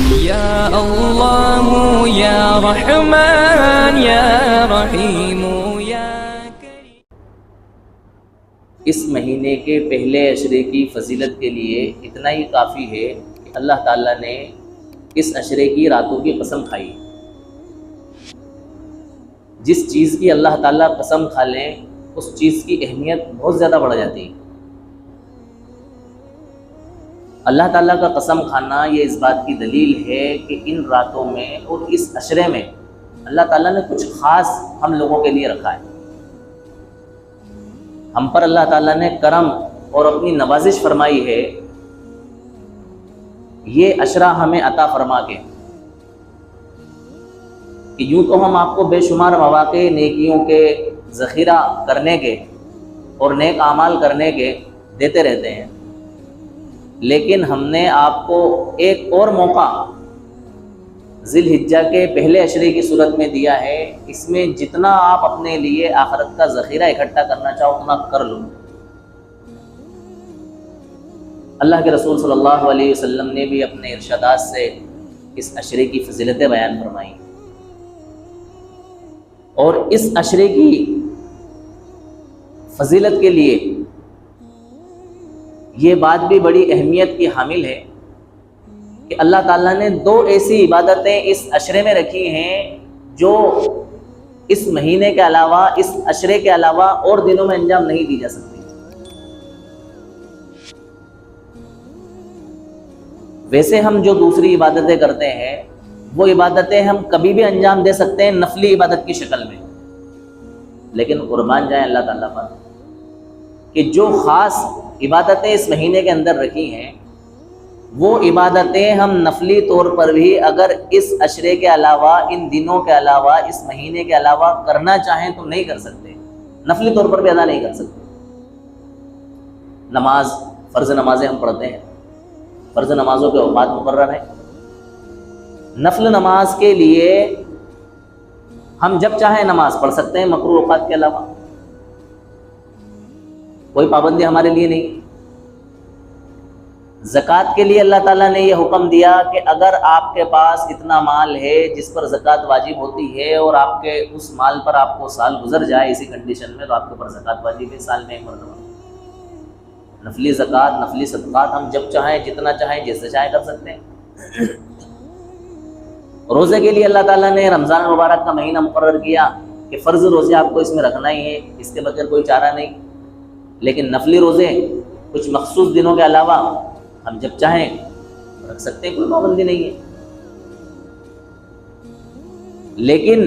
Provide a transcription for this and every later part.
یا اللہ یا رحمان یا رحیم یا کریم۔ اس مہینے کے پہلے عشرے کی فضیلت کے لیے اتنا ہی کافی ہے کہ اللہ تعالیٰ نے اس عشرے کی راتوں کی قسم کھائی۔ جس چیز کی اللہ تعالیٰ قسم کھا لیں اس چیز کی اہمیت بہت زیادہ بڑھ جاتی ہے۔ اللہ تعالیٰ کا قسم کھانا یہ اس بات کی دلیل ہے کہ ان راتوں میں اور اس عشرے میں اللہ تعالیٰ نے کچھ خاص ہم لوگوں کے لیے رکھا ہے۔ ہم پر اللہ تعالیٰ نے کرم اور اپنی نوازش فرمائی ہے، یہ عشرہ ہمیں عطا فرما کے کہ یوں تو ہم آپ کو بے شمار مواقع نیکیوں کے ذخیرہ کرنے کے اور نیک اعمال کرنے کے دیتے رہتے ہیں، لیکن ہم نے آپ کو ایک اور موقع ذی الحجہ کے پہلے عشرے کی صورت میں دیا ہے۔ اس میں جتنا آپ اپنے لیے آخرت کا ذخیرہ اکٹھا کرنا چاہو اتنا کر لو۔ اللہ کے رسول صلی اللہ علیہ وسلم نے بھی اپنے ارشادات سے اس عشرے کی فضیلتیں بیان فرمائیں، اور اس عشرے کی فضیلت کے لیے یہ بات بھی بڑی اہمیت کی حامل ہے کہ اللہ تعالیٰ نے دو ایسی عبادتیں اس عشرے میں رکھی ہیں جو اس مہینے کے علاوہ، اس عشرے کے علاوہ اور دنوں میں انجام نہیں دی جا سکتی۔ ویسے ہم جو دوسری عبادتیں کرتے ہیں وہ عبادتیں ہم کبھی بھی انجام دے سکتے ہیں نفلی عبادت کی شکل میں، لیکن قربان جائیں اللہ تعالیٰ پر کہ جو خاص عبادتیں اس مہینے کے اندر رکھی ہیں وہ عبادتیں ہم نفلی طور پر بھی اگر اس عشرے کے علاوہ، ان دنوں کے علاوہ، اس مہینے کے علاوہ کرنا چاہیں تو نہیں کر سکتے، نفلی طور پر بھی ادا نہیں کر سکتے۔ نماز، فرض نمازیں ہم پڑھتے ہیں، فرض نمازوں کے اوقات مقرر ہیں۔ نفل نماز کے لیے ہم جب چاہیں نماز پڑھ سکتے ہیں مکروہ اوقات کے علاوہ، کوئی پابندی ہمارے لیے نہیں۔ زکوٰۃ کے لیے اللہ تعالیٰ نے یہ حکم دیا کہ اگر آپ کے پاس اتنا مال ہے جس پر زکوٰۃ واجب ہوتی ہے اور آپ کے اس مال پر آپ کو سال گزر جائے اسی کنڈیشن میں، تو آپ کے اوپر زکوٰۃ واجب ہے سال میں ایک مرتبہ۔ نفلی زکوٰۃ، نفلی صدقات ہم جب چاہیں، جتنا چاہیں، جیسے چاہیں کر سکتے ہیں۔ روزے کے لیے اللہ تعالیٰ نے رمضان المبارک کا مہینہ مقرر کیا کہ فرض روزے آپ کو اس میں رکھنا ہی ہے، اس کے بغیر کوئی چارہ نہیں، لیکن نفلی روزے کچھ مخصوص دنوں کے علاوہ ہم جب چاہیں رکھ سکتے ہیں، کوئی پابندی نہیں ہے۔ لیکن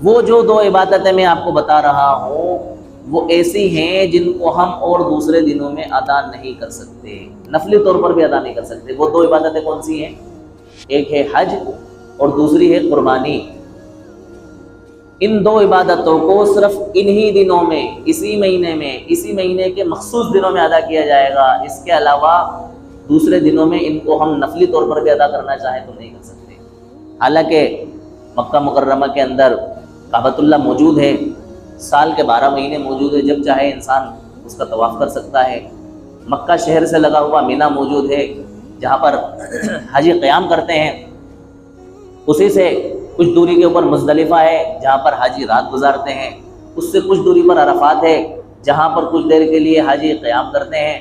وہ جو دو عبادتیں میں آپ کو بتا رہا ہوں وہ ایسی ہیں جن کو ہم اور دوسرے دنوں میں ادا نہیں کر سکتے، نفلی طور پر بھی ادا نہیں کر سکتے۔ وہ دو عبادتیں کون سی ہیں؟ ایک ہے حج اور دوسری ہے قربانی۔ ان دو عبادتوں کو صرف انہی دنوں میں، اسی مہینے کے مخصوص دنوں میں ادا کیا جائے گا۔ اس کے علاوہ دوسرے دنوں میں ان کو ہم نفلی طور پر بھی ادا کرنا چاہیں تو نہیں کر سکتے۔ حالانکہ مکہ مکرمہ کے اندر کعبۃ اللہ موجود ہے، سال کے 12 مہینے موجود ہے، جب چاہے انسان اس کا طواف کر سکتا ہے۔ مکہ شہر سے لگا ہوا مینا موجود ہے جہاں پر حاجی قیام کرتے ہیں، اسی سے کچھ دوری کے اوپر مزدلفہ ہے جہاں پر حاجی رات گزارتے ہیں، اس سے کچھ دوری پر عرفات ہے جہاں پر کچھ دیر کے لیے حاجی قیام کرتے ہیں۔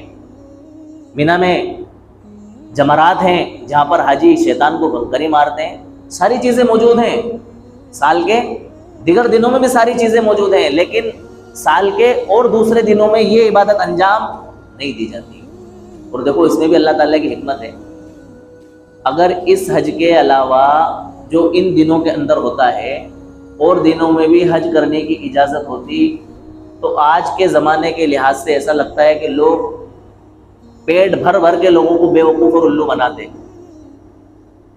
مینا میں جمرات ہیں جہاں پر حاجی شیطان کو کنکری مارتے ہیں۔ ساری چیزیں موجود ہیں، سال کے دیگر دنوں میں بھی ساری چیزیں موجود ہیں، لیکن سال کے اور دوسرے دنوں میں یہ عبادت انجام نہیں دی جاتی۔ اور دیکھو اس میں بھی اللہ تعالیٰ کی حکمت ہے، اگر اس حج کے علاوہ جو ان دنوں کے اندر ہوتا ہے اور دنوں میں بھی حج کرنے کی اجازت ہوتی تو آج کے زمانے کے لحاظ سے ایسا لگتا ہے کہ لوگ پیٹ بھر بھر کے لوگوں کو بیوقوف اور الو بناتے،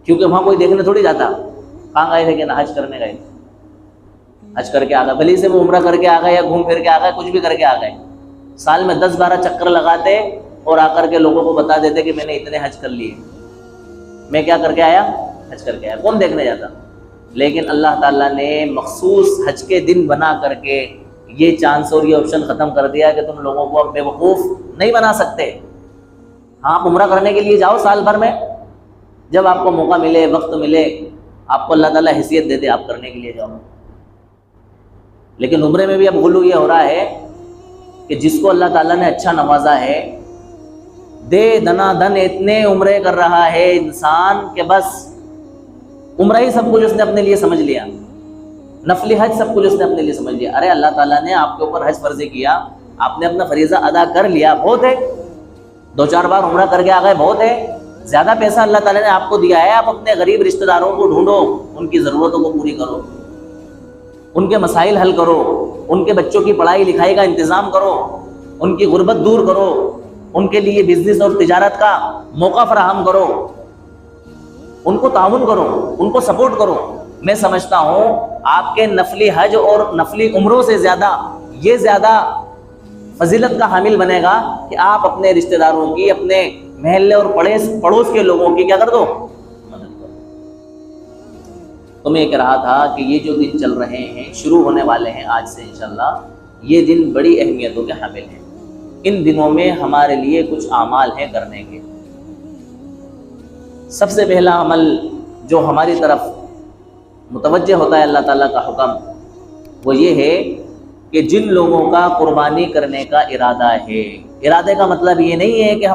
کیونکہ وہاں کوئی دیکھنے تھوڑی جاتا۔ کہاں گئے تھے کہ حج کرنے گئے، حج کر کے آ گئے، بھلی سے وہ عمرہ کر کے آ گئے یا گھوم پھر کے آ گئے، کچھ بھی کر کے آ گئے، سال میں 10-12 چکر لگاتے اور آ کر کے لوگوں کو بتا دیتے کہ میں نے اتنے حج کر لیے، میں کیا کر کے آیا، حج کر کے آیا، کون دیکھنے جاتا۔ لیکن اللہ تعالیٰ نے مخصوص حج کے دن بنا کر کے یہ چانس اور یہ آپشن ختم کر دیا کہ تم لوگوں کو اب بے وقوف نہیں بنا سکتے۔ ہاں آپ عمرہ کرنے کے لیے جاؤ سال بھر میں، جب آپ کو موقع ملے، وقت ملے، آپ کو اللہ تعالیٰ حیثیت دے دے، آپ کرنے کے لیے جاؤ۔ لیکن عمرے میں بھی اب غلو یہ ہو رہا ہے کہ جس کو اللہ تعالیٰ نے اچھا نوازا ہے، دے دنا دن اتنے عمرے کر رہا ہے انسان کہ بس عمرہ ہی سب کچھ اس نے اپنے لیے سمجھ لیا، نفلی حج سب کچھ اس نے اپنے لیے سمجھ لیا۔ ارے اللہ تعالیٰ نے آپ کے اوپر حج فرض کیا، آپ نے اپنا فریضہ ادا کر لیا، بہت ہے۔ 2-4 بار عمرہ کر کے آ گئے، بہت ہے۔ زیادہ پیسہ اللہ تعالیٰ نے آپ کو دیا ہے، آپ اپنے غریب رشتہ داروں کو ڈھونڈو، ان کی ضرورتوں کو پوری کرو، ان کے مسائل حل کرو، ان کے بچوں کی پڑھائی لکھائی کا انتظام کرو، ان کی غربت دور کرو، ان کے لیے بزنس اور تجارت کا موقع فراہم کرو، ان کو تعاون کرو، ان کو سپورٹ کرو۔ میں سمجھتا ہوں آپ کے نفلی حج اور نفلی عمروں سے زیادہ یہ زیادہ فضیلت کا حامل بنے گا کہ آپ اپنے رشتہ داروں کی، اپنے محلے اور پڑوس کے لوگوں کی کیا کر دو، مدد کرو۔ تو میں یہ کہہ رہا تھا کہ یہ جو دن چل رہے ہیں، شروع ہونے والے ہیں آج سے انشاءاللہ، یہ دن بڑی اہمیتوں کے حامل ہیں۔ ان دنوں میں ہمارے لیے کچھ اعمال ہیں کرنے کے۔ سب سے پہلا عمل جو ہماری طرف متوجہ ہوتا ہے اللہ تعالیٰ کا حکم، وہ یہ ہے کہ جن لوگوں کا قربانی کرنے کا ارادہ ہے، ارادے کا مطلب یہ نہیں ہے کہ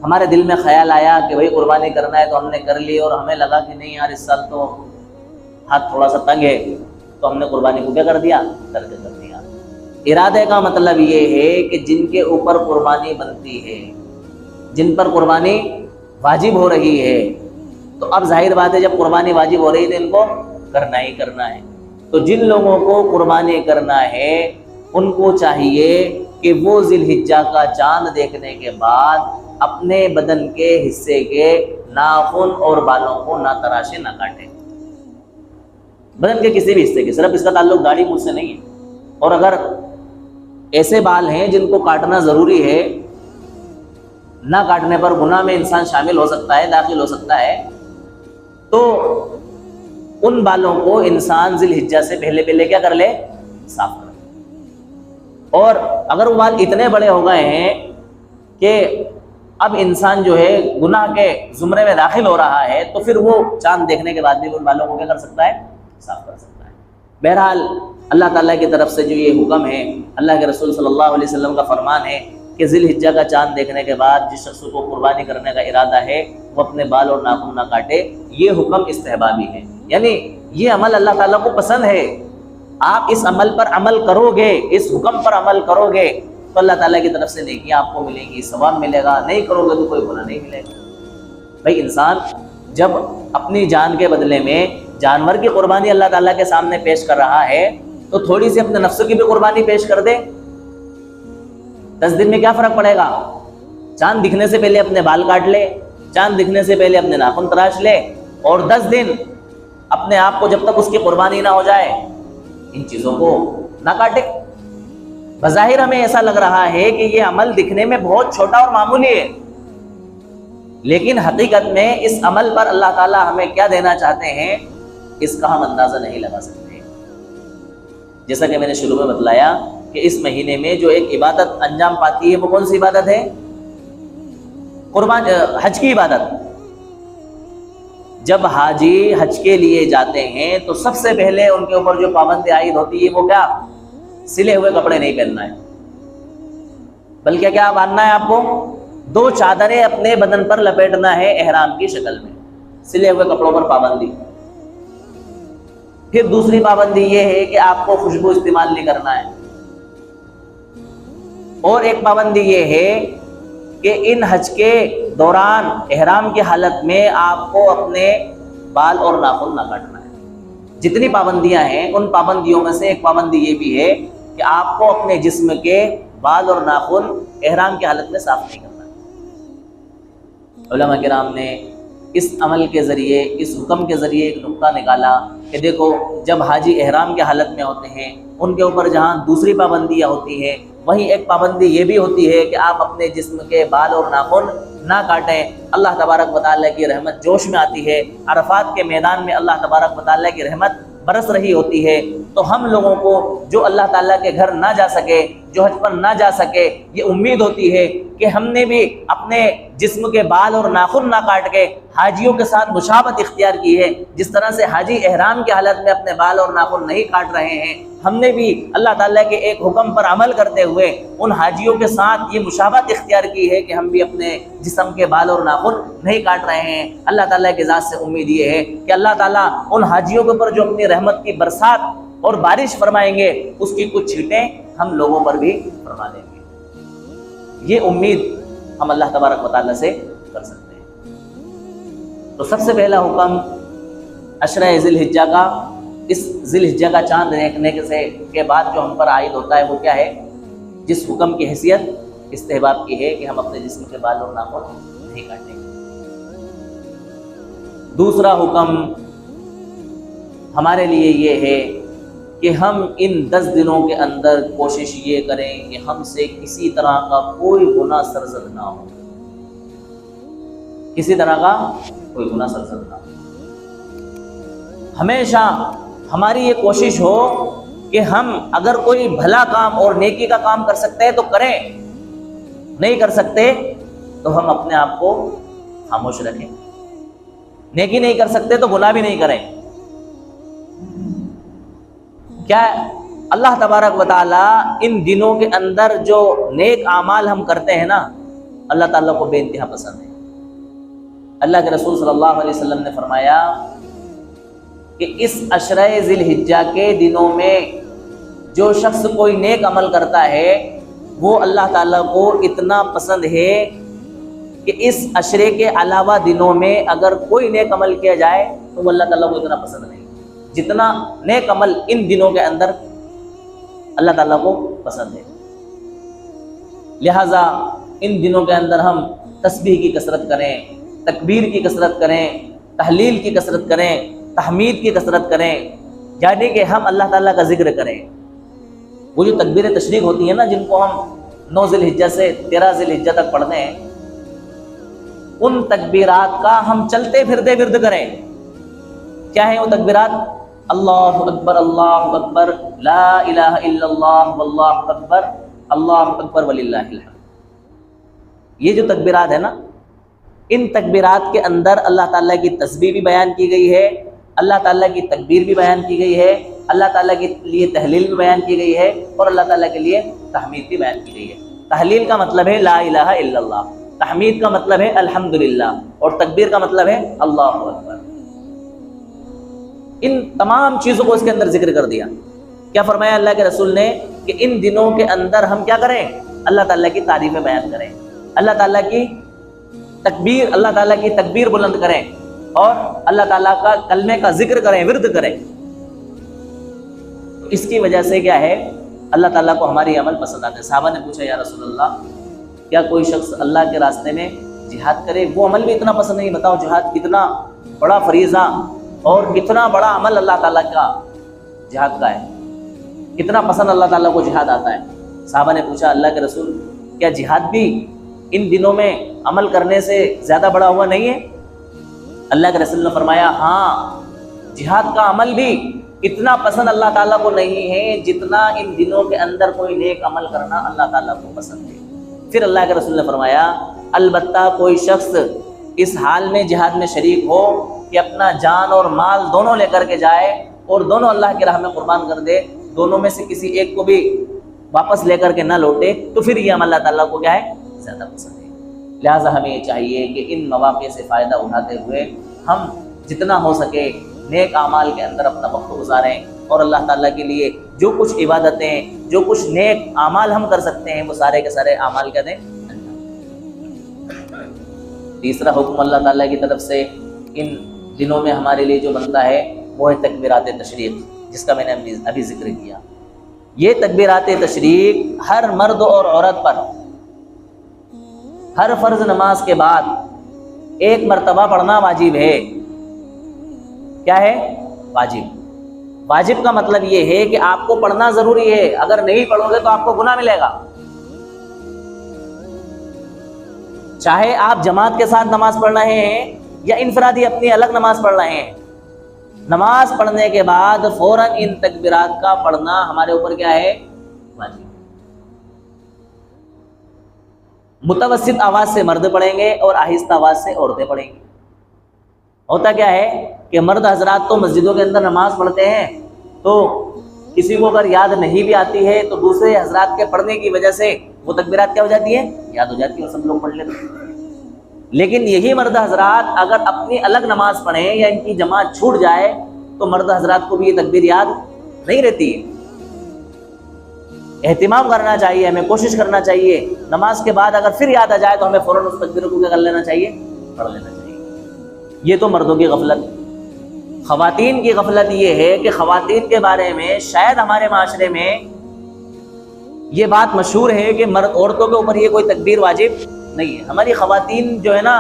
ہمارے دل میں خیال آیا کہ بھئی قربانی کرنا ہے تو ہم نے کر لی، اور ہمیں لگا کہ نہیں یار اس سال تو ہاتھ تھوڑا سا تنگ ہے تو ہم نے قربانی کو کیا کر دیا، کر دیا۔ ارادے کا مطلب یہ ہے کہ جن کے اوپر قربانی بنتی ہے، جن پر قربانی واجب ہو رہی ہے، تو اب ظاہر بات ہے جب قربانی واجب ہو رہی ہے تو ان کو کرنا ہی کرنا ہے۔ تو جن لوگوں کو قربانی کرنا ہے ان کو چاہیے کہ وہ ذی الحجہ کا چاند دیکھنے کے بعد اپنے بدن کے حصے کے ناخن اور بالوں کو نہ تراشے نہ کاٹے، بدن کے کسی بھی حصے کے، صرف اس کا تعلق داڑھی منہ سے نہیں ہے۔ اور اگر ایسے بال ہیں جن کو کاٹنا ضروری ہے، نہ کاٹنے پر گناہ میں انسان شامل ہو سکتا ہے، داخل ہو سکتا ہے، تو ان بالوں کو انسان ذی الحجہ سے پہلے کیا کر لے، صاف کر لے۔ اور اگر وہ بال اتنے بڑے ہو گئے ہیں کہ اب انسان جو ہے گناہ کے زمرے میں داخل ہو رہا ہے، تو پھر وہ چاند دیکھنے کے بعد بھی ان بالوں کو کیا کر سکتا ہے، صاف کر سکتا ہے۔ بہرحال اللہ تعالیٰ کی طرف سے جو یہ حکم ہے، اللہ کے رسول صلی اللہ علیہ وسلم کا فرمان ہے کہ ذی الحجہ کا چاند دیکھنے کے بعد جس شخص کو قربانی کرنے کا ارادہ ہے وہ اپنے بال اور ناخن نہ کاٹے۔ یہ حکم استحبابی ہے، یعنی یہ عمل اللہ تعالیٰ کو پسند ہے۔ آپ اس عمل پر عمل کرو گے، اس حکم پر عمل کرو گے تو اللہ تعالیٰ کی طرف سے نیکیاں آپ کو ملیں گی، ثواب ملے گا، نہیں کرو گے تو کوئی گناہ نہیں ملے گا۔ بھائی انسان جب اپنی جان کے بدلے میں جانور کی قربانی اللہ تعالیٰ کے سامنے پیش کر رہا ہے تو تھوڑی سی اپنے نفس کی بھی قربانی پیش کر دے۔ 10 دن میں کیا فرق پڑے گا؟ چاند دکھنے سے پہلے اپنے بال کاٹ لے، چاند دکھنے سے پہلے اپنے ناخن تراش لے، اور 10 دن اپنے آپ کو جب تک اس کی قربانی نہ ہو جائے ان چیزوں کو نہ کاٹے۔ بظاہر ہمیں ایسا لگ رہا ہے کہ یہ عمل دکھنے میں بہت چھوٹا اور معمولی ہے، لیکن حقیقت میں اس عمل پر اللہ تعالیٰ ہمیں کیا دینا چاہتے ہیں اس کا ہم اندازہ نہیں لگا سکتے۔ جیسا کہ میں نے شروع میں بتلایا کہ اس مہینے میں جو ایک عبادت انجام پاتی ہے وہ کون سی عبادت ہے؟ حج کی عبادت۔ جب حاجی حج کے لیے جاتے ہیں تو سب سے پہلے ان کے اوپر جو پابندی عائد ہوتی ہے وہ کیا؟ سلے ہوئے کپڑے نہیں پہننا ہے، بلکہ کیا باندھنا ہے آپ کو؟ 2 چادریں اپنے بدن پر لپیٹنا ہے احرام کی شکل میں، سلے ہوئے کپڑوں پر پابندی۔ پھر دوسری پابندی یہ ہے کہ آپ کو خوشبو استعمال نہیں کرنا ہے، اور ایک پابندی یہ ہے کہ ان حج کے دوران احرام کی حالت میں آپ کو اپنے بال اور ناخن نہ کاٹنا ہے۔ جتنی پابندیاں ہیں ان پابندیوں میں سے ایک پابندی یہ بھی ہے کہ آپ کو اپنے جسم کے بال اور ناخن احرام کی حالت میں صاف نہیں کرنا ہے۔ علماء کرام نے اس عمل کے ذریعے، اس حکم کے ذریعے ایک نقطہ نکالا کہ دیکھو جب حاجی احرام کی حالت میں ہوتے ہیں ان کے اوپر جہاں دوسری پابندیاں ہوتی ہیں وہیں ایک پابندی یہ بھی ہوتی ہے کہ آپ اپنے جسم کے بال اور ناخن نہ کاٹیں۔ اللہ تبارک و تعالیٰ کی رحمت جوش میں آتی ہے، عرفات کے میدان میں اللہ تبارک و تعالیٰ کی رحمت برس رہی ہوتی ہے، تو ہم لوگوں کو جو اللہ تعالیٰ کے گھر نہ جا سکے، جو حج پر نہ جا سکے، یہ امید ہوتی ہے کہ ہم نے بھی اپنے جسم کے بال اور ناخن نہ کاٹ کے حاجیوں کے ساتھ مشابہت اختیار کی ہے۔ جس طرح سے حاجی احرام کی حالت میں اپنے بال اور ناخن نہیں کاٹ رہے ہیں، ہم نے بھی اللہ تعالیٰ کے ایک حکم پر عمل کرتے ہوئے ان حاجیوں کے ساتھ یہ مشابہت اختیار کی ہے کہ ہم بھی اپنے جسم کے بال اور ناخن نہیں کاٹ رہے ہیں۔ اللہ تعالیٰ کی ذات سے امید یہ ہے کہ اللہ تعالیٰ ان حاجیوں کے اوپر جو اپنی رحمت کی برسات اور بارش فرمائیں گے، اس کی کچھ چھینٹیں ہم لوگوں پر بھی فرما دیں گے۔ یہ امید ہم اللہ تبارک و تعالیٰ سے کر سکتے ہیں۔ تو سب سے پہلا حکم عشرہ ذی الحجہ کا، اس ذی الحجہ کا چاند دیکھنے کے بعد جو ہم پر عائد ہوتا ہے وہ کیا ہے؟ جس حکم کی حیثیت استحباب کی ہے کہ ہم اپنے جسم کے بال اور ناخن نہیں کاٹیں گے۔ دوسرا حکم ہمارے لیے یہ ہے کہ ہم ان 10 دنوں کے اندر کوشش یہ کریں کہ ہم سے کسی طرح کا کوئی گناہ سرزد نہ ہو، کسی طرح کا کوئی گناہ سرزد نہ ہو۔ ہمیشہ ہماری یہ کوشش ہو کہ ہم اگر کوئی بھلا کام اور نیکی کا کام کر سکتے ہیں تو کریں، نہیں کر سکتے تو ہم اپنے آپ کو خاموش رکھیں۔ نیکی نہیں کر سکتے تو گناہ بھی نہیں کریں۔ کیا اللہ تبارک و تعالیٰ ان دنوں کے اندر جو نیک اعمال ہم کرتے ہیں نا، اللہ تعالیٰ کو بے انتہا پسند ہے۔ اللہ کے رسول صلی اللہ علیہ وسلم نے فرمایا کہ اس عشرہ ذی الحجہ کے دنوں میں جو شخص کوئی نیک عمل کرتا ہے وہ اللہ تعالیٰ کو اتنا پسند ہے کہ اس عشرے کے علاوہ دنوں میں اگر کوئی نیک عمل کیا جائے تو وہ اللہ تعالیٰ کو اتنا پسند نہیں جتنا نیک عمل ان دنوں کے اندر اللہ تعالیٰ کو پسند ہے۔ لہٰذا ان دنوں کے اندر ہم تسبیح کی کثرت کریں، تکبیر کی کثرت کریں، تحلیل کی کثرت کریں، تحمید کی کثرت کریں، یعنی کہ ہم اللہ تعالیٰ کا ذکر کریں۔ وہ جو تکبیر تشریق ہوتی ہیں نا، جن کو ہم 9 ذی الحجہ سے 13 ذی الحجہ تک پڑھتے ہیں، ان تکبیرات کا ہم چلتے پھرتے ورد کریں۔ کیا ہیں وہ تکبیرات؟ اللہ اکبر لا الہ الا اللہ واللہ اکبر اللہ اکبر وللہ الحمد۔ یہ جو تکبیرات ہیں نا، ان تکبیرات کے اندر اللہ تعالیٰ کی تسبیح بھی بیان کی گئی ہے، اللہ تعالیٰ کی تکبیر بھی بیان کی گئی ہے، اللہ تعالیٰ کے لیے تحلیل بھی بیان کی گئی ہے، اور اللہ تعالیٰ کے لیے تحمید بھی بیان کی گئی ہے۔ تحلیل کا مطلب ہے لا الہ الا اللہ، تحمید کا مطلب ہے الحمدللہ، اور تکبیر کا مطلب ہے اللہ اکبر۔ ان تمام چیزوں کو اس کے اندر ذکر کر دیا۔ کیا فرمایا اللہ کے رسول نے کہ ان دنوں کے اندر ہم کیا کریں؟ اللہ تعالیٰ کی تعریفیں بیان کریں، اللہ تعالیٰ کی تکبیر بلند کریں، اور اللہ تعالیٰ کا کلمے کا ذکر کریں، ورد کریں۔ اس کی وجہ سے کیا ہے؟ اللہ تعالیٰ کو ہماری عمل پسند آتے ہیں۔ صحابہ نے پوچھا یا رسول اللہ، کیا کوئی شخص اللہ کے راستے میں جہاد کرے، وہ عمل بھی اتنا پسند نہیں؟ بتاؤ جہاد کتنا بڑا فریضہ اور کتنا بڑا عمل اللہ تعالیٰ کا جہاد کا ہے، کتنا پسند اللہ تعالیٰ کو جہاد آتا ہے۔ صحابہ نے پوچھا اللہ کے رسول، کیا جہاد بھی ان دنوں میں عمل کرنے سے زیادہ بڑا ہوا نہیں ہے؟ اللہ کے رسول نے فرمایا ہاں، جہاد کا عمل بھی اتنا پسند اللہ تعالیٰ کو نہیں ہے جتنا ان دنوں کے اندر کوئی نیک عمل کرنا اللہ تعالیٰ کو پسند ہے۔ پھر اللہ کے رسول نے فرمایا البتہ کوئی شخص اس حال میں جہاد میں شریک ہو کہ اپنا جان اور مال دونوں لے کر کے جائے اور دونوں اللہ کی راہ میں قربان کر دے، دونوں میں سے کسی ایک کو بھی واپس لے کر کے نہ لوٹے، تو پھر یہ عمل اللہ تعالیٰ کو کیا ہے؟ زیادہ پسند ہے۔ لہٰذا ہمیں یہ چاہیے کہ ان مواقع سے فائدہ اٹھاتے ہوئے ہم جتنا ہو سکے نیک اعمال کے اندر اپنا وقت گزاریں، اور اللہ تعالیٰ کے لیے جو کچھ عبادتیں، جو کچھ نیک اعمال ہم کر سکتے ہیں وہ سارے کے سارے اعمال کیا دیں؟ تیسرا حکم اللہ تعالیٰ کی طرف سے ان دنوں میں ہمارے لیے جو بنتا ہے وہ ہے تکبیرات تشریق، جس کا میں نے ابھی ذکر کیا۔ یہ تکبیرات تشریق ہر مرد اور عورت پر ہر فرض نماز کے بعد ایک مرتبہ پڑھنا واجب ہے۔ کیا ہے؟ واجب۔ واجب کا مطلب یہ ہے کہ آپ کو پڑھنا ضروری ہے، اگر نہیں پڑھو گے تو آپ کو گناہ ملے گا۔ چاہے آپ جماعت کے ساتھ نماز پڑھ رہے ہیں یا انفرادی اپنی الگ نماز پڑھ رہے ہیں، نماز پڑھنے کے بعد فوراً ان تکبیرات کا پڑھنا ہمارے اوپر کیا ہے؟ واجب۔ متوسط آواز سے مرد پڑھیں گے اور آہستہ آواز سے عورتیں پڑھیں گی۔ ہوتا کیا ہے کہ مرد حضرات تو مسجدوں کے اندر نماز پڑھتے ہیں، تو کسی کو اگر یاد نہیں بھی آتی ہے تو دوسرے حضرات کے پڑھنے کی وجہ سے وہ تکبیرات کیا ہو جاتی ہیں؟ یاد ہو جاتی ہے اور سب لوگ پڑھ لیتے ہیں۔ لیکن یہی مرد حضرات اگر اپنی الگ نماز پڑھیں یا ان کی جماعت چھوٹ جائے تو مرد حضرات کو بھی یہ تکبیر یاد نہیں رہتی ہے۔ اہتمام کرنا چاہیے، ہمیں کوشش کرنا چاہیے، نماز کے بعد اگر پھر یاد آ جائے تو ہمیں فوراً اس تکبیر کو کیا کر لینا چاہیے؟ پڑھ لینا چاہیے۔ یہ تو مردوں کی غفلت۔ خواتین کی غفلت یہ ہے کہ خواتین کے بارے میں شاید ہمارے معاشرے میں یہ بات مشہور ہے کہ عورتوں کے اوپر یہ کوئی تکبیر واجب نہیں ہے۔ ہماری خواتین جو ہے نا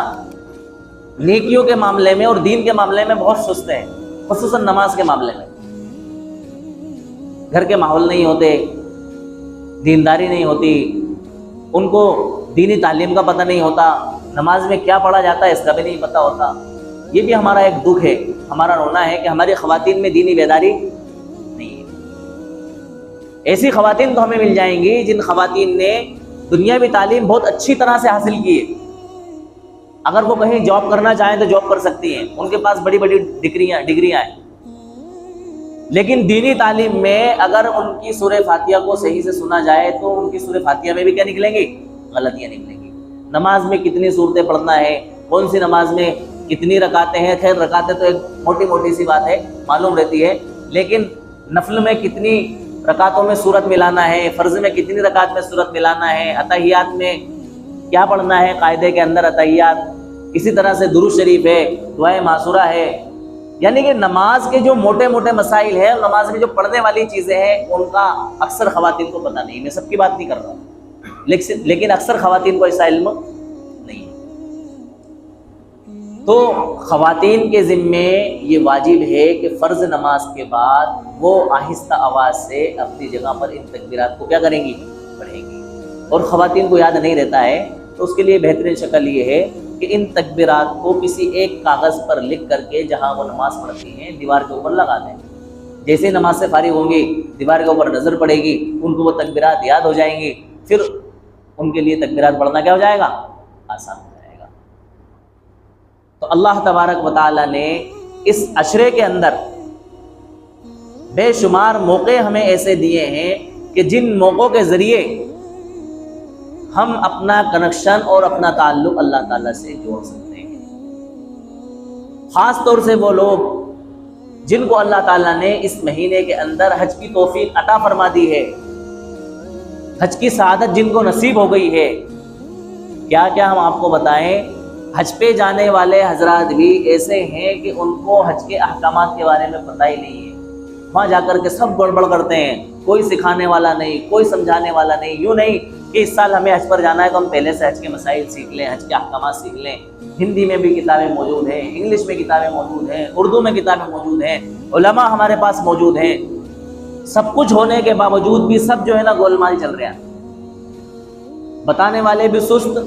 نیکیوں کے معاملے میں اور دین کے معاملے میں بہت سست ہیں، خصوصاً نماز کے معاملے میں۔ گھر کے ماحول نہیں ہوتے، دینداری نہیں ہوتی، ان کو دینی تعلیم کا پتہ نہیں ہوتا، نماز میں کیا پڑھا جاتا ہے اس کا بھی نہیں پتہ ہوتا۔ یہ بھی ہمارا ایک دکھ ہے، ہمارا رونا ہے کہ ہماری خواتین میں دینی بیداری نہیں ہے۔ ایسی خواتین تو ہمیں مل جائیں گی جن خواتین نے دنیاوی تعلیم بہت اچھی طرح سے حاصل کی ہے، اگر وہ کہیں جاب کرنا چاہیں تو جاب کر سکتی ہیں، ان کے پاس بڑی بڑی ڈگریاں ہیں، لیکن دینی تعلیم میں اگر ان کی سورہ فاتحہ کو صحیح سے سنا جائے تو ان کی سورہ فاتحہ میں بھی کیا نکلیں گی؟ غلطیاں نکلیں گی۔ نماز میں کتنی صورتیں پڑھنا ہے، کون سی نماز میں کتنی رکعتیں ہیں، خیر رکعتیں تو ایک موٹی سی بات ہے، معلوم رہتی ہے، لیکن نفل میں کتنی رکعتوں میں سورت ملانا ہے، فرض میں کتنی رکعت میں سورت ملانا ہے، اتحیات میں کیا پڑھنا ہے، قاعدے کے اندر اتحیات، اسی طرح سے درود شریف ہے، دعائے معصورہ ہے، یعنی کہ نماز کے جو موٹے مسائل ہیں، نماز میں جو پڑھنے والی چیزیں ہیں ان کا اکثر خواتین کو پتہ نہیں۔ میں سب کی بات نہیں کر رہا، لیکن اکثر خواتین کو ایسا علم نہیں ہے۔ تو خواتین کے ذمے یہ واجب ہے کہ فرض نماز کے بعد وہ آہستہ آواز سے اپنی جگہ پر ان تکبیرات کو کیا کریں گی؟ پڑھیں گی۔ اور خواتین کو یاد نہیں رہتا ہے تو اس کے لیے بہترین شکل یہ ہے کہ ان تکبیرات کو کسی ایک کاغذ پر لکھ کر کے جہاں وہ نماز پڑھتی ہیں دیوار کے اوپر لگا دیں۔ جیسے نماز سے فارغ ہوں گی دیوار کے اوپر نظر پڑے گی، ان کو وہ تکبیرات یاد ہو جائیں گی، پھر ان کے لیے تکبیرات پڑھنا کیا ہو جائے گا؟ آسان ہو جائے گا۔ تو اللہ تبارک و تعالیٰ نے اس عشرے کے اندر بے شمار موقع ہمیں ایسے دیے ہیں کہ جن موقعوں کے ذریعے ہم اپنا کنیکشن اور اپنا تعلق اللہ تعالیٰ سے جوڑ سکتے ہیں۔ خاص طور سے وہ لوگ جن کو اللہ تعالیٰ نے اس مہینے کے اندر حج کی توفیق عطا فرما دی ہے، حج کی سعادت جن کو نصیب ہو گئی ہے، کیا ہم آپ کو بتائیں، حج پہ جانے والے حضرات بھی ایسے ہیں کہ ان کو حج کے احکامات کے بارے میں پتہ ہی نہیں ہے، وہاں جا کر کے سب گڑبڑ کرتے ہیں، کوئی سکھانے والا نہیں، کوئی سمجھانے والا نہیں۔ یوں نہیں کہ اس سال ہمیں حج پر جانا ہے تو ہم پہلے سے حج کے مسائل سیکھ لیں، حج کے احکامات سیکھ لیں۔ ہندی میں بھی کتابیں موجود ہیں، انگلش میں کتابیں موجود ہیں، اردو میں کتابیں موجود ہیں، علماء ہمارے پاس موجود ہیں، سب کچھ ہونے کے باوجود بھی سب جو ہے نا گولمال چل رہے ہیں، بتانے والے بھی سست،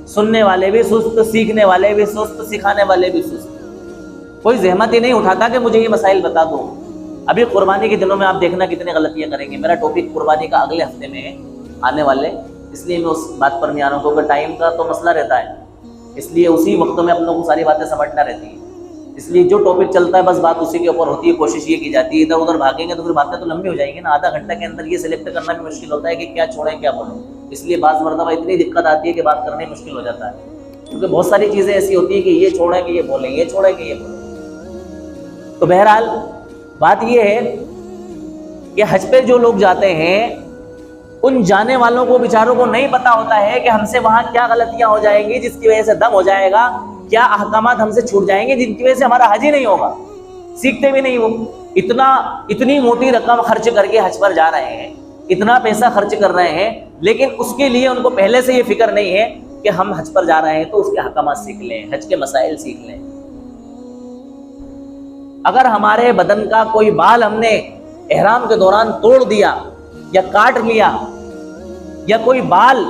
سننے والے بھی سست، سیکھنے والے بھی سست، سکھانے والے بھی سست۔ کوئی زحمت ہی نہیں اٹھاتا کہ مجھے یہ مسائل بتا دو۔ ابھی قربانی کے دنوں میں آپ دیکھنا کتنے غلطیاں کریں گے۔ میرا ٹاپک قربانی کا اگلے ہفتے میں ہے آنے والے، اس لیے میں اس بات پر نہیں آ رہا ہوں کیونکہ ٹائم کا تو مسئلہ رہتا ہے، اس لیے اسی وقت میں اپنوں کو ساری باتیں سمجھنا رہتی ہیں، اس لیے جو ٹاپک چلتا ہے بس بات اسی کے اوپر ہوتی ہے، کوشش یہ کی جاتی ہے۔ ادھر ادھر بھاگیں گے تو پھر باتیں تو لمبی ہو جائیں گی نا، آدھا گھنٹہ کے اندر یہ سلیکٹ کرنا بھی مشکل ہوتا ہے کہ کیا چھوڑیں کیا بولیں، اس لیے بعض مرتبہ اتنی دقت آتی ہے کہ بات کرنا ہی مشکل ہو جاتا ہے، کیونکہ بہت ساری چیزیں ایسی ہوتی ہیں کہ یہ چھوڑیں کہ یہ بولیں، یہ چھوڑیں کہ یہ بولیں۔ تو بہرحال بات یہ ہے کہ حج پہ جو لوگ جاتے ہیں ان جانے والوں کو بیچاروں کو نہیں پتا ہوتا ہے کہ ہم سے وہاں کیا غلطیاں ہو جائیں گی جس کی وجہ سے دم ہو جائے گا، کیا احکامات ہم سے چھوٹ جائیں گے جن کی وجہ سے ہمارا حج ہی نہیں ہوگا، سیکھتے بھی نہیں وہ۔ اتنی موٹی رقم خرچ کر کے حج پر جا رہے ہیں، اتنا پیسہ خرچ کر رہے ہیں، لیکن اس کے لیے ان کو پہلے سے یہ فکر نہیں ہے کہ ہم حج پر جا رہے ہیں تو اس کے احکامات سیکھ لیں، حج کے مسائل سیکھ لیں۔ اگر ہمارے بدن کا کوئی بال ہم نے احرام کے دوران توڑ دیا یا کاٹ لیا یا کوئی بال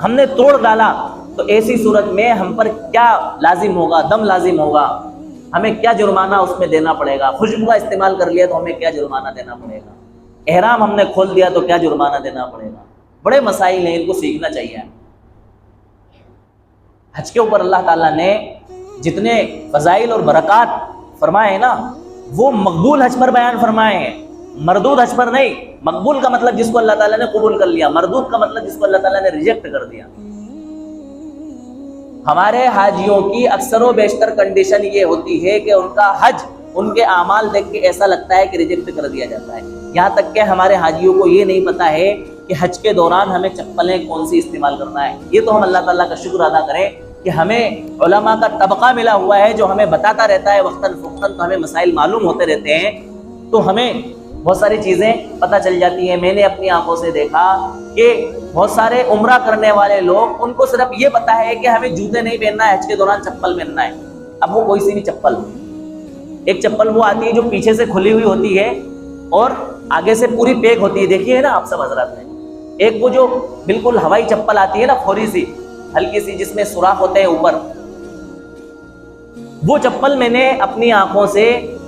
ہم نے توڑ ڈالا تو ایسی صورت میں ہم پر کیا لازم ہوگا؟ دم لازم ہوگا، ہمیں کیا جرمانہ اس میں دینا پڑے گا، خوشبو کا استعمال کر لیا تو ہمیں کیا جرمانہ دینا پڑے گا، احرام ہم نے کھول دیا تو کیا جرمانہ دینا پڑے گا. بڑے مسائل ہیں، ان کو سیکھنا چاہیے. حج کے اوپر اللہ تعالیٰ نے جتنے فضائل اور برکات فرمائے ہیں نا، وہ مقبول حج پر بیان فرمائے ہیں، مردود حج پر نہیں. مقبول کا مطلب جس کو اللہ تعالیٰ نے قبول کر لیا، مردود کا مطلب جس کو اللہ تعالیٰ نے ریجیکٹ کر دیا. ہمارے حاجیوں کی اکثر و بیشتر کنڈیشن یہ ہوتی ہے کہ ان کا حج ان کے اعمال دیکھ کے ایسا لگتا ہے کہ ریجیکٹ کر دیا جاتا ہے. یہاں تک کہ ہمارے حاجیوں کو یہ نہیں پتا ہے کہ حج کے دوران ہمیں چپلیں کون سی استعمال کرنا ہے. یہ تو ہم اللہ تعالیٰ کا شکر ادا کریں کہ ہمیں علماء کا طبقہ ملا ہوا ہے جو ہمیں بتاتا رہتا ہے وقتاً فوقتاً، تو ہمیں مسائل معلوم ہوتے رہتے ہیں، تو ہمیں بہت ساری چیزیں پتہ چل جاتی ہیں. میں نے اپنی آنکھوں سے دیکھا کہ بہت سارے عمرہ کرنے والے لوگ، ان کو صرف یہ پتا ہے کہ ہمیں جوتے نہیں پہننا ہے، حج کے دوران چپل پہننا ہے. اب وہ کوئی سی بھی چپل ہو، ایک چپل وہ آتی ہے جو پیچھے سے کھلی ہوئی ہوتی ہے اور آگے سے پوری پیک ہوتی ہے، دیکھیے نا آپ سب حضرات نے. ایک وہ جو بالکل ہوائی چپل آتی ہے نا، تھوڑی سی ہلکی سی جس میں سوراخ ہوتے ہیں اوپر، وہ چپل میں نے اپنی آنکھوں سے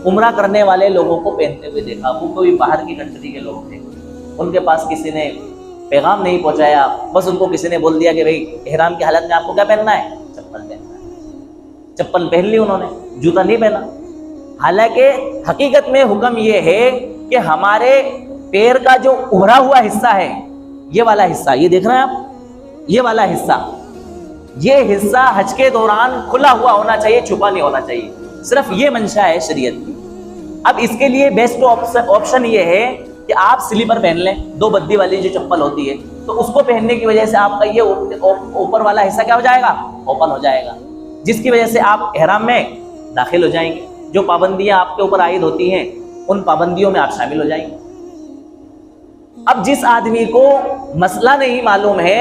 عمرہ کرنے والے لوگوں کو پہنتے ہوئے دیکھا. وہ کوئی باہر کی کنٹری کے لوگ تھے، ان کے پاس کسی نے پیغام نہیں پہنچایا، بس ان کو کسی نے بول دیا کہ بھئی احرام کی حالت میں آپ کو کیا پہننا ہے، چپل پہننا ہے. چپل پہن لی انہوں نے، جوتا نہیں پہنا. حالانکہ حقیقت میں حکم یہ ہے کہ ہمارے پیر کا جو ابھرا ہوا حصہ ہے، یہ والا حصہ، یہ دیکھ رہے ہیں آپ، یہ والا حصہ، یہ حصہ حج کے دوران کھلا ہوا ہونا چاہیے، چھپا نہیں ہونا چاہیے. صرف یہ منشا ہے شریعت کی. اب اس کے لیے بیسٹ آپشن یہ ہے کہ آپ سلیپر پہن لیں، 2 بدی والی جو چپل ہوتی ہے، تو اس کو پہننے کی وجہ سے آپ کا یہ اوپر والا حصہ کیا ہو جائے گا، اوپن ہو جائے گا، جس کی وجہ سے آپ احرام میں داخل ہو جائیں گے. جو پابندیاں آپ کے اوپر عائد ہوتی ہیں ان پابندیوں میں آپ شامل ہو جائیں گے. اب جس آدمی کو مسئلہ نہیں معلوم ہے،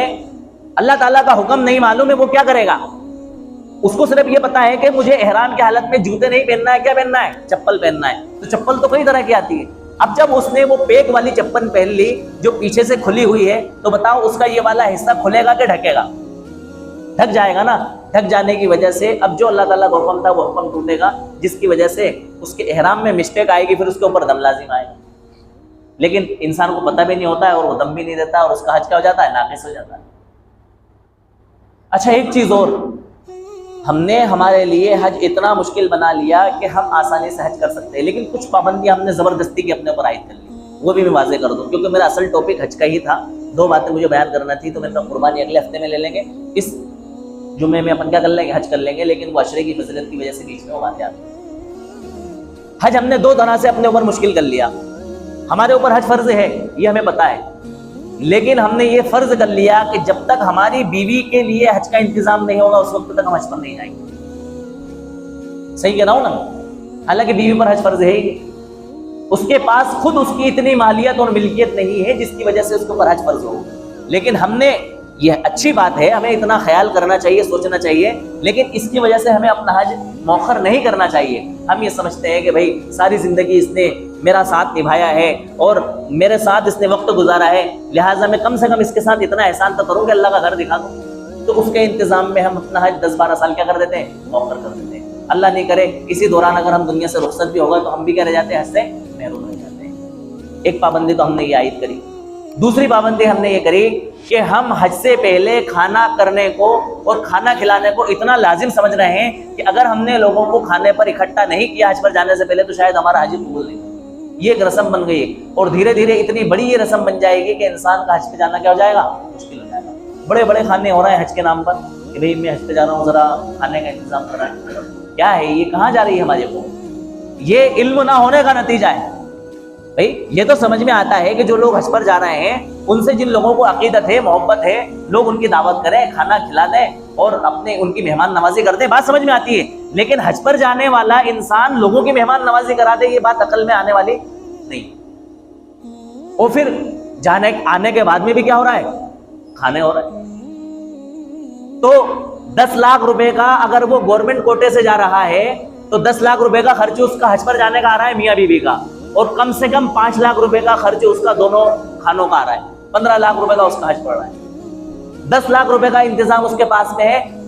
اللہ تعالیٰ کا حکم نہیں معلوم ہے، وہ کیا کرے گا؟ اس کو صرف یہ پتا ہے کہ مجھے احرام کی حالت میں جوتے نہیں پہننا ہے، کیا پہننا ہے، چپل پہننا ہے. تو چپل تو کئی طرح کی آتی ہے. اب جب اس نے وہ پیک والی چپل پہن لی جو پیچھے سے کھلی ہوئی ہے، تو بتاؤ اس کا یہ والا حصہ کھلے گا کہ ڈھکے گا؟ ڈھک جائے گا نا. ڈھک جانے کی وجہ سے اب جو اللہ تعالیٰ کا حکم تھا وہ حکم ٹوٹے گا، جس کی وجہ سے اس کے احرام میں مسٹیک آئے گی، پھر اس کے اوپر دم لازم آئے گا. لیکن انسان کو پتہ بھی نہیں ہوتا ہے اور وہ دم بھی نہیں دیتا، اور اس کا حج کیا ہو جاتا ہے، ناقص ہو جاتا ہے. اچھا ایک چیز اور، ہم نے ہمارے لیے حج اتنا مشکل بنا لیا کہ ہم آسانی سے حج کر سکتے ہیں، لیکن کچھ پابندیاں ہم نے زبردستی کی اپنے اوپر عائد کر لی. وہ بھی میں واضح کر دوں کیونکہ میرا اصل ٹاپک حج کا ہی تھا. 2 باتیں مجھے بیان کرنا تھی، تو میں قربانی اگلے ہفتے میں لے لیں گے. اس جمعے میں اپن کیا کر لیں گے، حج کر لیں گے، لیکن وہ عشرے کی فضیلت کی وجہ سے بیچ میں وہ باتیں آتی ہیں. حج ہم نے 2 طرح سے اپنے اوپر مشکل کر لیا. ہمارے اوپر حج فرض ہے، یہ ہمیں پتہ ہے، لیکن ہم نے یہ فرض کر لیا کہ جب تک ہماری بیوی کے لیے حج کا انتظام نہیں ہوگا اس وقت تک ہم حج پر نہیں جائیں گے. صحیح کہہ رہا ہوں نا؟ حالانکہ بیوی پر حج فرض ہے ہی، اس کے پاس خود اس کی اتنی مالیت اور ملکیت نہیں ہے جس کی وجہ سے اس کے اوپر حج فرض ہو. لیکن ہم نے، یہ اچھی بات ہے، ہمیں اتنا خیال کرنا چاہیے، سوچنا چاہیے، لیکن اس کی وجہ سے ہمیں اپنا حج مؤخر نہیں کرنا چاہیے. ہم یہ سمجھتے ہیں کہ بھائی ساری زندگی اس نے میرا ساتھ نبھایا ہے اور میرے ساتھ اس نے وقت گزارا ہے، لہٰذا میں کم سے کم اس کے ساتھ اتنا احسان تو کروں کہ اللہ کا گھر دکھا دوں. تو اس کے انتظام میں ہم اپنا حج 10-12 سال کیا کر دیتے ہیں، مؤخر کر دیتے ہیں. اللہ نہیں کرے اسی دوران اگر ہم دنیا سے رخصت بھی ہوگا تو ہم بھی کیا رہ جاتے ہیں، حج سے محروم رہ جاتے ہیں. ایک پابندی تو ہم نے یہ عائد کری. دوسری پابندی ہم نے یہ کری کہ ہم حج سے پہلے کھانا کرنے کو اور کھانا کھلانے کو اتنا لازم سمجھ رہے ہیں کہ اگر ہم نے لوگوں کو کھانے پر اکٹھا نہیں کیا حج پر جانے سے پہلے تو شاید ہمارا حج قبول نہیں. یہ ایک رسم بن گئی اور دھیرے دھیرے اتنی بڑی یہ رسم بن جائے گی کہ انسان کا حج پہ جانا کیا ہو جائے گا، مشکل ہو جائے گا. بڑے بڑے کھانے ہو رہے ہیں حج کے نام پر کہ بھئی میں حج پہ جا رہا ہوں، ذرا کھانے کا انتظام کر رہا ہے. کیا ہے یہ، کہاں جا رہی ہے ہماری قوم؟ یہ علم نہ ہونے کا نتیجہ ہے. بھائی یہ تو سمجھ میں آتا ہے کہ جو لوگ حج پر جا رہے ہیں ان سے جن لوگوں کو عقیدت ہے، محبت ہے، لوگ ان کی دعوت کریں، کھانا کھلا دیں اور اپنے ان کی مہمان نوازی کر دیں، بات سمجھ میں آتی ہے. لیکن حج پر جانے والا انسان لوگوں کی مہمان نوازی کرا دے، یہ بات عقل میں آنے والی نہیں. اور پھر آنے کے بعد میں بھی کیا ہو رہا ہے، کھانے ہو رہے ہیں. تو 10 لاکھ روپے کا اگر وہ گورنمنٹ کوٹے سے جا رہا ہے تو 10 لاکھ روپے کا خرچ اس کا حج پر جانے کا آ رہا ہے میاں بیوی کا، اور کم سے کم 5 لاکھ روپے کا خرچ اس کا دونوں کھانوں کا آ رہا ہے. 15 لاکھ روپے کا اس کا حج پڑ رہا ہے. 10 لاکھ روپے کا انتظام اس کے پاس میں ہے،